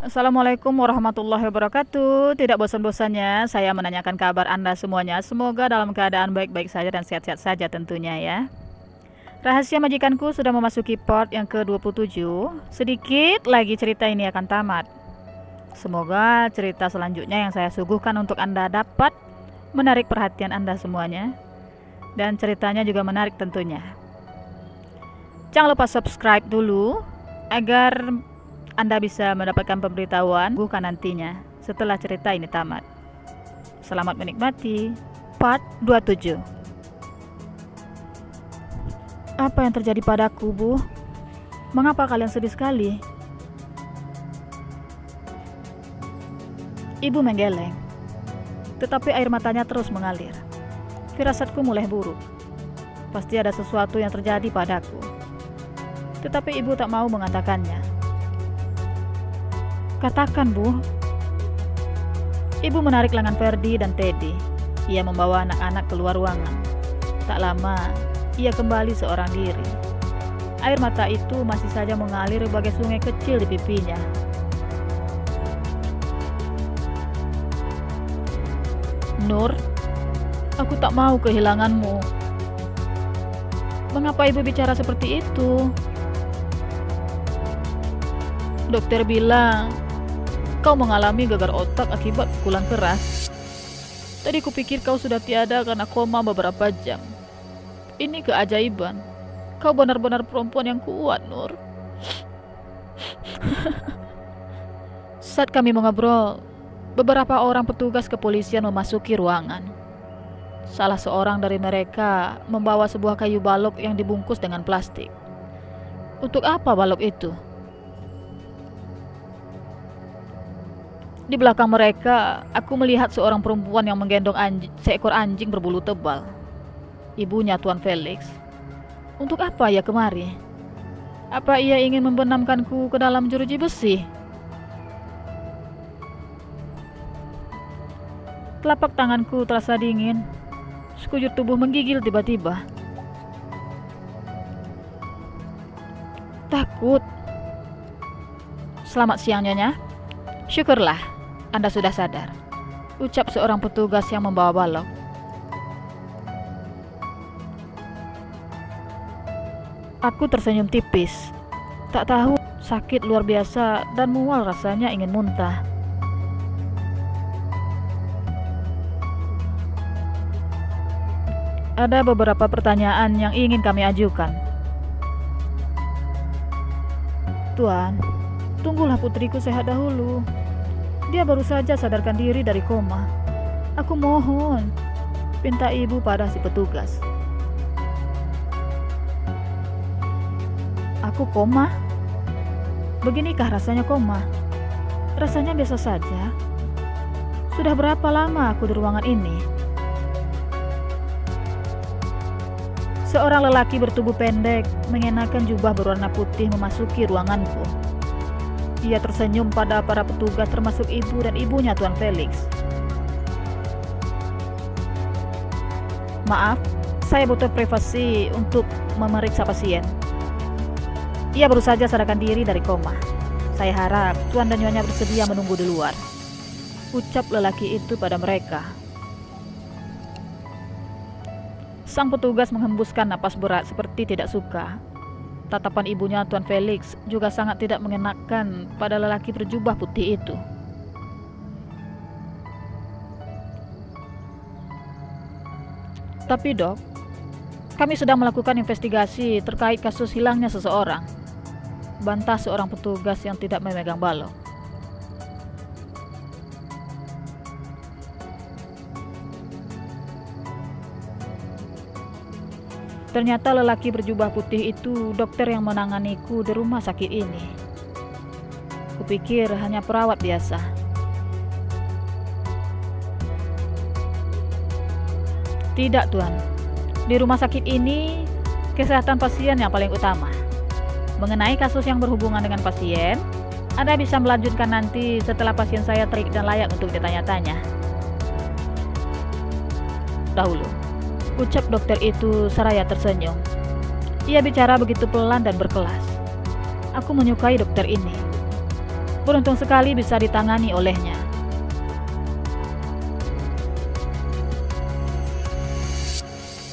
Assalamualaikum warahmatullahi wabarakatuh. Tidak bosan-bosannya saya menanyakan kabar Anda semuanya. Semoga dalam keadaan baik-baik saja dan sehat-sehat saja tentunya ya. Rahasia majikanku sudah memasuki part yang ke-27. Sedikit lagi cerita ini akan tamat. Semoga cerita selanjutnya yang saya suguhkan untuk Anda dapat menarik perhatian Anda semuanya. Dan ceritanya juga menarik tentunya. Jangan lupa subscribe dulu agar Anda bisa mendapatkan pemberitahuan bukan nantinya setelah cerita ini tamat. Selamat menikmati part 27. Apa yang terjadi padaku, Bu? Mengapa kalian sedih sekali? Ibu menggeleng, tetapi air matanya terus mengalir. Firasatku mulai buruk. Pasti ada sesuatu yang terjadi padaku. Tetapi ibu tak mau mengatakannya. Katakan, Bu. Ibu menarik lengan Ferdi dan Teddy. Ia membawa anak-anak keluar ruangan. Tak lama, ia kembali seorang diri. Air mata itu masih saja mengalir bagai sungai kecil di pipinya. Nur, aku tak mau kehilanganmu. Mengapa ibu bicara seperti itu? Dokter bilang kau mengalami gagal otak akibat pukulan keras. Tadi kupikir kau sudah tiada karena koma beberapa jam. Ini keajaiban. Kau benar-benar perempuan yang kuat, Nur. Saat kami mengobrol, beberapa orang petugas kepolisian memasuki ruangan. Salah seorang dari mereka membawa sebuah kayu balok yang dibungkus dengan plastik. Untuk apa balok itu? Di belakang mereka, aku melihat seorang perempuan yang menggendong seekor anjing berbulu tebal. Ibunya Tuan Felix. Untuk apa ia kemari? Apa ia ingin membenamkanku ke dalam jeruji besi? Telapak tanganku terasa dingin. Sekujur tubuh menggigil tiba-tiba. Takut. Selamat siang, Nyonya. Syukurlah Anda sudah sadar, ucap seorang petugas yang membawa balok. Aku tersenyum tipis. Tak tahu sakit luar biasa dan mual rasanya ingin muntah. Ada beberapa pertanyaan yang ingin kami ajukan. Tuan, tunggulah putriku sehat dahulu. Dia baru saja sadarkan diri dari koma. Aku mohon, pinta ibu pada si petugas. Aku koma? Beginikah rasanya koma? Rasanya biasa saja. Sudah berapa lama aku di ruangan ini? Seorang lelaki bertubuh pendek, mengenakan jubah berwarna putih memasuki ruanganku. Ia tersenyum pada para petugas termasuk ibu dan ibunya Tuan Felix. Maaf, saya butuh privasi untuk memeriksa pasien. Ia baru saja sadarkan diri dari koma. Saya harap Tuan dan Nyonya bersedia menunggu di luar, ucap lelaki itu pada mereka. Sang petugas menghembuskan napas berat seperti tidak suka. Tatapan ibunya Tuan Felix juga sangat tidak mengenakan pada lelaki berjubah putih itu. Tapi dok, kami sedang melakukan investigasi terkait kasus hilangnya seseorang, bantah seorang petugas yang tidak memegang balok. Ternyata lelaki berjubah putih itu dokter yang menanganiku di rumah sakit ini. Kupikir hanya perawat biasa. Tidak, Tuan. Di rumah sakit ini, kesehatan pasien yang paling utama. Mengenai kasus yang berhubungan dengan pasien, Anda bisa melanjutkan nanti setelah pasien saya terik dan layak untuk ditanya-tanya. Dahulu, ucap dokter itu seraya tersenyum. Ia bicara begitu pelan dan berkelas. Aku menyukai dokter ini. Beruntung sekali bisa ditangani olehnya.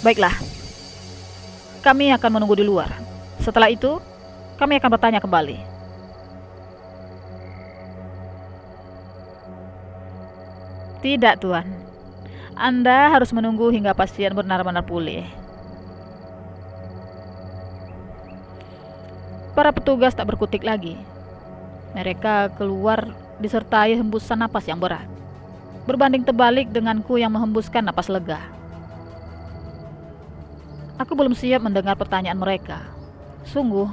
Baiklah, kami akan menunggu di luar. Setelah itu, kami akan bertanya kembali. Tidak, Tuan. Anda harus menunggu hingga pasien benar-benar pulih. Para petugas tak berkutik lagi. Mereka keluar disertai hembusan napas yang berat. Berbanding terbalik denganku yang menghembuskan napas lega. Aku belum siap mendengar pertanyaan mereka. Sungguh,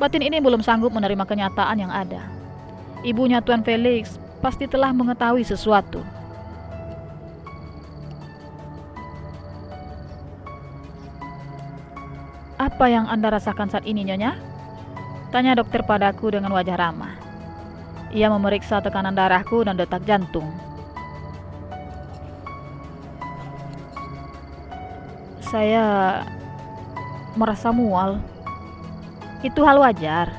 batin ini belum sanggup menerima kenyataan yang ada. Ibunya Tuan Felix pasti telah mengetahui sesuatu. Apa yang Anda rasakan saat ini, Nyonya? Tanya dokter padaku dengan wajah ramah. Ia memeriksa tekanan darahku dan detak jantung. Saya merasa mual. Itu hal wajar.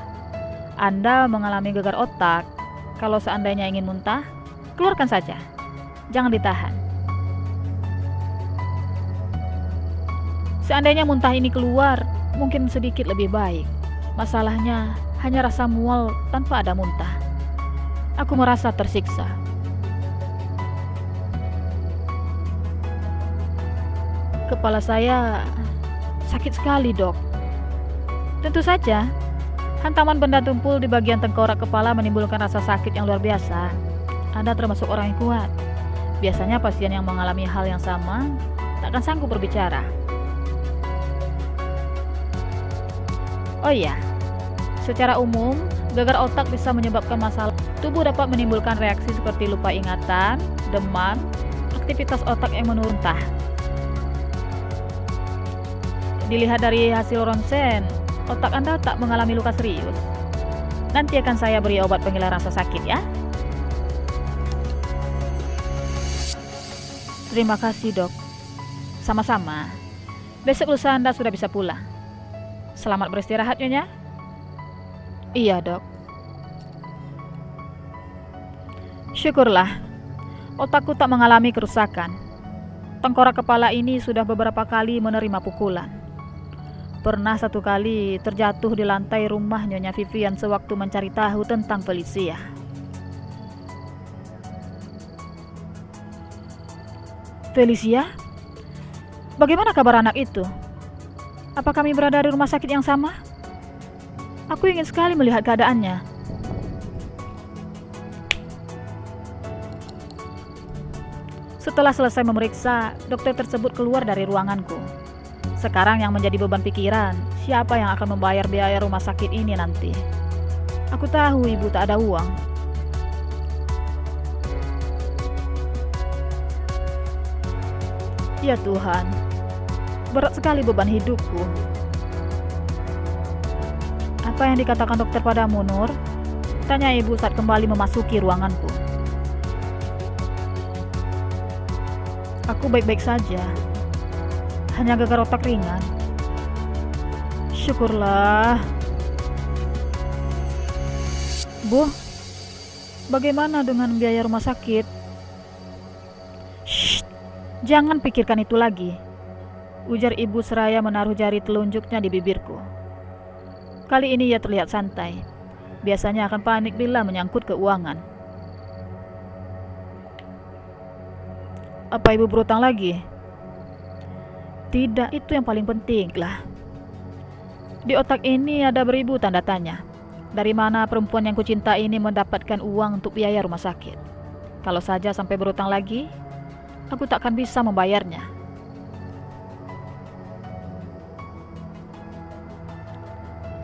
Anda mengalami gegar otak. Kalau seandainya ingin muntah, keluarkan saja. Jangan ditahan. Seandainya muntah ini keluar, mungkin sedikit lebih baik. Masalahnya hanya rasa mual tanpa ada muntah. Aku merasa tersiksa. Kepala saya sakit sekali, Dok. Tentu saja, hantaman benda tumpul di bagian tengkorak kepala menimbulkan rasa sakit yang luar biasa. Anda termasuk orang yang kuat. Biasanya pasien yang mengalami hal yang sama tak akan sanggup berbicara. Oh iya, secara umum, gagal otak bisa menyebabkan masalah. Tubuh dapat menimbulkan reaksi seperti lupa ingatan, demam, aktivitas otak yang menurun. Dilihat dari hasil ronsen, otak Anda tak mengalami luka serius. Nanti akan saya beri obat penghilang rasa sakit ya. Terima kasih, Dok. Sama-sama. Besok lusa Anda sudah bisa pulang. Selamat beristirahat, Nyonya. Iya, Dok. Syukurlah, otakku tak mengalami kerusakan. Tengkorak kepala ini sudah beberapa kali menerima pukulan. Pernah satu kali terjatuh di lantai rumah Nyonya Vivian sewaktu mencari tahu tentang Felicia. Felicia? Bagaimana kabar anak itu? Apa kami berada di rumah sakit yang sama? Aku ingin sekali melihat keadaannya. Setelah selesai memeriksa, dokter tersebut keluar dari ruanganku. Sekarang yang menjadi beban pikiran, siapa yang akan membayar biaya rumah sakit ini nanti? Aku tahu ibu tak ada uang. Ya Tuhan, berat sekali beban hidupku. Apa yang dikatakan dokter padamu, Nur? Tanya ibu saat kembali memasuki ruanganku. Aku baik-baik saja. Hanya gegar otak ringan. Syukurlah. Bu, bagaimana dengan biaya rumah sakit? Shh, jangan pikirkan itu lagi. Ujar ibu seraya menaruh jari telunjuknya di bibirku. Kali ini ia terlihat santai. Biasanya akan panik bila menyangkut keuangan. Apa ibu berutang lagi? Tidak, itu yang paling penting lah. Di otak ini ada beribu tanda tanya. Dari mana perempuan yang kucinta ini mendapatkan uang untuk biaya rumah sakit? Kalau saja sampai berutang lagi, aku tak akan bisa membayarnya.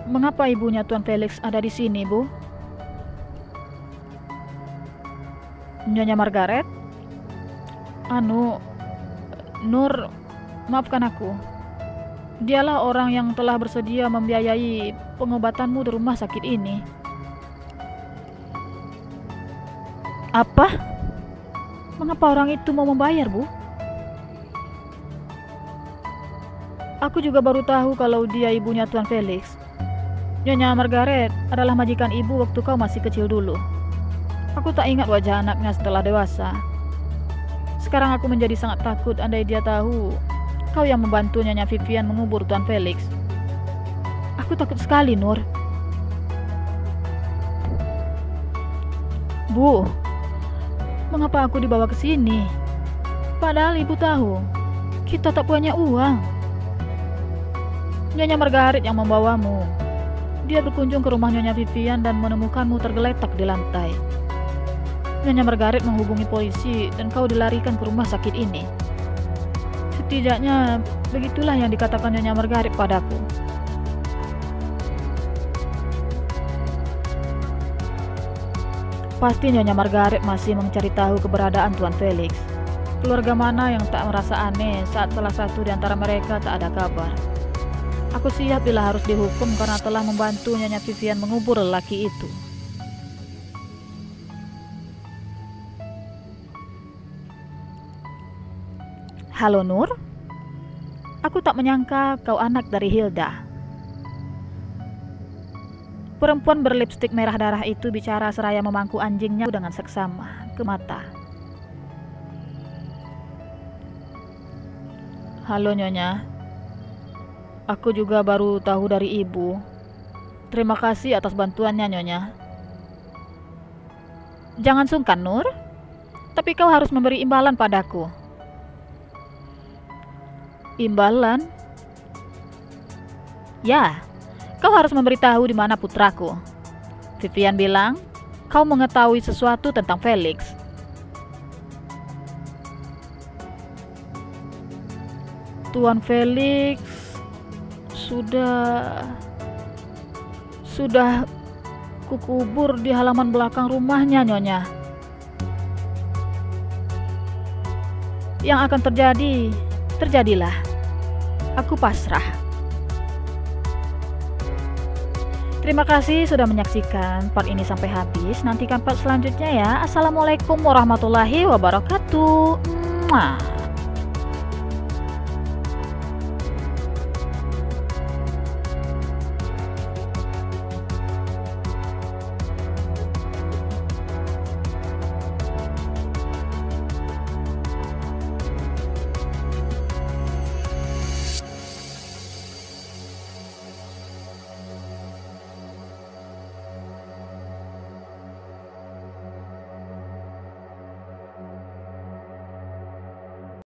Mengapa ibunya Tuan Felix ada di sini, Bu? Nyonya Margaret? Nur, maafkan aku. Dialah orang yang telah bersedia membiayai pengobatanmu di rumah sakit ini. Apa? Mengapa orang itu mau membayar, Bu? Aku juga baru tahu kalau dia ibunya Tuan Felix. Nyonya Margaret adalah majikan ibu waktu kau masih kecil dulu. Aku tak ingat wajah anaknya setelah dewasa. Sekarang aku menjadi sangat takut andai dia tahu kau yang membantu Nyonya Vivian mengubur Tuan Felix. Aku takut sekali, Nur. Bu, mengapa aku dibawa ke sini? Padahal ibu tahu kita tak punya uang. Nyonya Margaret yang membawamu. Dia berkunjung ke rumah Nyonya Vivian dan menemukanmu tergeletak di lantai. Nyonya Margaret menghubungi polisi dan kau dilarikan ke rumah sakit ini. Setidaknya begitulah yang dikatakan Nyonya Margaret padaku. Pasti Nyonya Margaret masih mencari tahu keberadaan Tuan Felix. Keluarga mana yang tak merasa aneh saat salah satu di antara mereka tak ada kabar. Aku siap bila harus dihukum karena telah membantu Nyonya Vivian mengubur lelaki itu. Halo Nur, aku tak menyangka kau anak dari Hilda. Perempuan berlipstik merah darah itu bicara seraya memangku anjingnya dengan seksama ke mata. Halo Nyonya. Aku juga baru tahu dari ibu. Terima kasih atas bantuannya, Nyonya. Jangan sungkan, Nur. Tapi kau harus memberi imbalan padaku. Imbalan? Ya, kau harus memberitahu di mana putraku. Vivian bilang, kau mengetahui sesuatu tentang Felix. Tuan Felix sudah kukubur di halaman belakang rumahnya, Nyonya. Yang akan terjadi, terjadilah. Aku pasrah. Terima kasih sudah menyaksikan part ini sampai habis. Nantikan part selanjutnya ya. Assalamualaikum warahmatullahi wabarakatuh. Mwah.